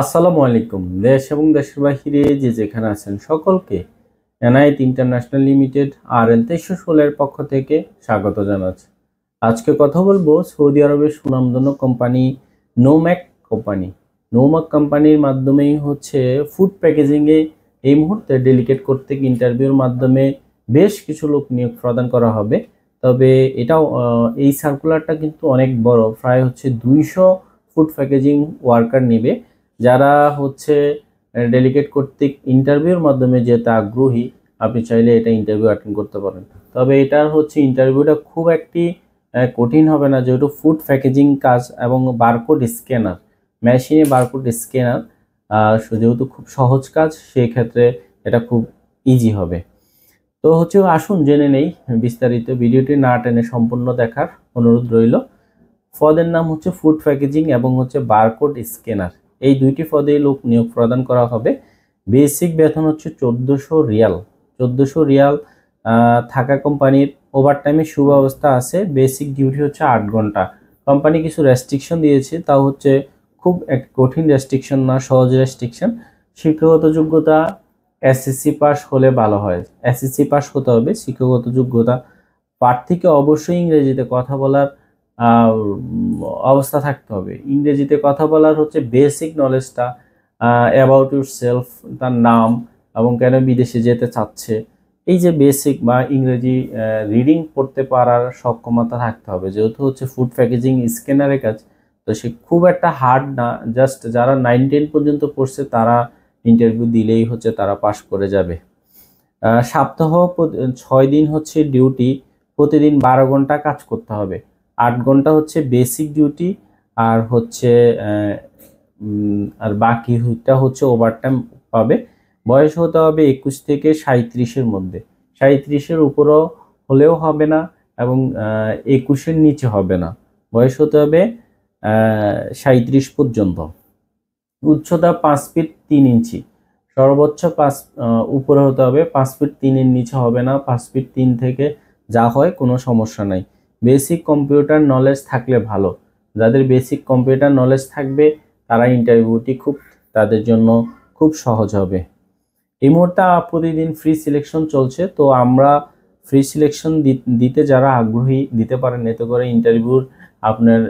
আসসালামু আলাইকুম। দেশ এবং দেশের বাহিরে যে যেখানে আছেন সকলকে এনআইটি ইন্টারন্যাশনাল লিমিটেড RL 2316 এর পক্ষ থেকে স্বাগত জানাচ্ছি। আজকে কথা বলবো সৌদি আরবের সুনামধন্য কোম্পানি নোম্যাক কোম্পানি। নোম্যাক কোম্পানির মাধ্যমেই হচ্ছে ফুড প্যাকেজিংয়ে এই মুহূর্তে ডেলিগেট করতে ইন্টারভিউর মাধ্যমে বেশ কিছু লোক নিয়োগ প্রদান করা হবে। তবে এটাও এই সার্কুলারটা কিন্তু অনেক বড়, প্রায় হচ্ছে 200 ফুড প্যাকেজিং ওয়ার্কার নেবে। যারা হচ্ছে ডেলিগেট কর্তৃক ইন্টারভিউর মাধ্যমে যেতে আগ্রহী, আপনি চাইলে এটা ইন্টারভিউ অ্যাটেন্ড করতে পারেন। তবে এটার হচ্ছে ইন্টারভিউটা খুব একটি কঠিন হবে না, যেহেতু ফুড প্যাকেজিং কাজ এবং বারকোড স্ক্যানার, মেশিনে বারকোড স্ক্যানার যেহেতু খুব সহজ কাজ, সেই ক্ষেত্রে এটা খুব ইজি হবে। তো হচ্ছে আসুন জেনে নেই বিস্তারিত, ভিডিওটি না টেনে সম্পূর্ণ দেখার অনুরোধ রইল। পদের নাম হচ্ছে ফুড প্যাকেজিং এবং হচ্ছে বারকোড স্ক্যানার, এই দুইটি পদেই লোক নিয়োগ প্রদান করা হবে। বেসিক বেতন হচ্ছে 1400 রিয়াল। 1400 রিয়াল থাকা কোম্পানির ওভারটাইমের সুব্যবস্থা আছে। বেসিক ডিউটি হচ্ছে 8 ঘন্টা। কোম্পানি কিছু রেস্ট্রিকশন দিয়েছে, তাও হচ্ছে খুব এক কঠিন রেস্ট্রিকশন না, সহজ রেস্ট্রিকশন। শিক্ষাগত যোগ্যতা এসএসসি পাস হলে ভালো হয়। এসএসসি পাস হতে হবে শিক্ষাগত যোগ্যতা। প্রার্থীকে অবশ্যই ইংরেজিতে কথা বলার অবস্থা থাকতে হবে। ইংরেজিতে কথা বলার হচ্ছে বেসিক নলেজটা, অ্যাবাউট ইউর সেলফ, তার নাম এবং কেন বিদেশে যেতে চাচ্ছে, এই যে বেসিক বা ইংরেজি রিডিং পড়তে পারার সক্ষমতা থাকতে হবে। যেহেতু হচ্ছে ফুড প্যাকেজিং স্ক্যানারের কাজ, তো সে খুব একটা হার্ড না, জাস্ট যারা 9-10 পর্যন্ত পড়ছে তারা ইন্টারভিউ দিলেই হচ্ছে তারা পাশ করে যাবে। সপ্তাহ 6 দিন হচ্ছে ডিউটি, প্রতিদিন 12 ঘন্টা কাজ করতে হবে। 8 ঘন্টা হচ্ছে বেসিক ডিউটি, আর হচ্ছে আর বাকিটা হচ্ছে ওভারটাইম পাবে। বয়স হতে হবে 21 থেকে 37-এর মধ্যে। 37-এর উপরও হলেও হবে না এবং 21-এর নিচে হবে না। বয়স হতে হবে 37 পর্যন্ত। উচ্চতা 5 ফিট 3 ইঞ্চি। সর্বোচ্চ 5 উপরে হতে হবে, 5 ফিট 3-এর নিচে হবে না। 5 ফিট 3 থেকে যা হয় কোনো সমস্যা নাই। বেসিক কম্পিউটার নলেজ থাকলে ভালো। যাদের বেসিক কম্পিউটার নলেজ থাকবে তারা ইন্টারভিউটি তাদের জন্য খুব সহজ হবে। এই মুহূর্তে প্রতিদিন ফ্রি সিলেকশন চলছে, তো আমরা ফ্রি সিলেকশন দিতে যারা আগ্রহী দিতে পারেন, এতে করে ইন্টারভিউর আপনার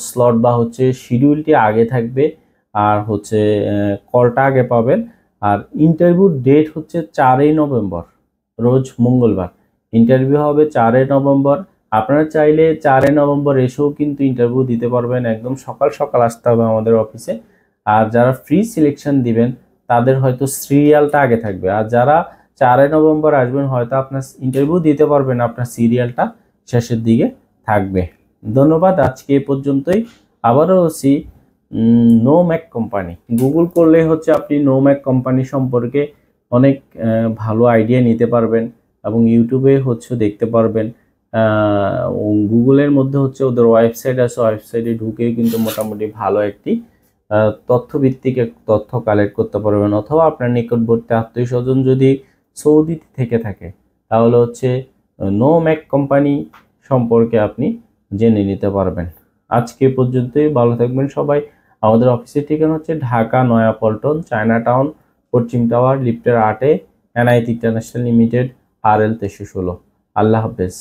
স্লট বা হচ্ছে শিডিউলটি আগে থাকবে, আর হচ্ছে কলটা আগে পাবেন। আর ইন্টারভিউর ডেট হচ্ছে 4ই নভেম্বর, রোজ মঙ্গলবার ইন্টারভিউ হবে। 4ই নভেম্বর আপনারা চাইলে 4ই নভেম্বর এসেও কিন্তু ইন্টারভিউ দিতে পারবেন। একদম সকাল সকাল আসতে হবে আমাদের অফিসে। আর যারা ফ্রি সিলেকশন দিবেন তাদের হয়তো সিরিয়ালটা আগে থাকবে, আর যারা 4ই নভেম্বর আসবেন হয়তো আপনার ইন্টারভিউ দিতে পারবেন, আপনার সিরিয়ালটা শেষের দিকে থাকবে। ধন্যবাদ, আজকে এ পর্যন্তই। আবারও হচ্ছি নোম্যাক কোম্পানি, গুগল করলে হচ্ছে আপনি নোম্যাক কোম্পানি সম্পর্কে অনেক ভালো আইডিয়া নিতে পারবেন এবং ইউটিউবে হচ্ছে দেখতে পারবেন। গুগলের মধ্যে হচ্ছে ওদের ওয়েবসাইট আছে, ওয়েবসাইটে ঢুকে কিন্তু মোটামুটি ভালো একটি তথ্যভিত্তিক তথ্য কালেক্ট করতে পারবেন। অথবা আপনার নিকটবর্তী আত্মীয় স্বজন যদি সৌদি থেকে থাকে তাহলে হচ্ছে নোম্যাক কোম্পানি সম্পর্কে আপনি জেনে নিতে পারবেন। আজকে পর্যন্তই, ভালো থাকবেন সবাই। আমাদের অফিসের ঠিকানা হচ্ছে ঢাকা নয়াপল্টন, চায়না টাউন, পশ্চিম টাওয়ার, লিফটের 8-এ, এনআইটি ইন্টারন্যাশনাল লিমিটেড, RL 2316। আল্লাহ হাফেজ।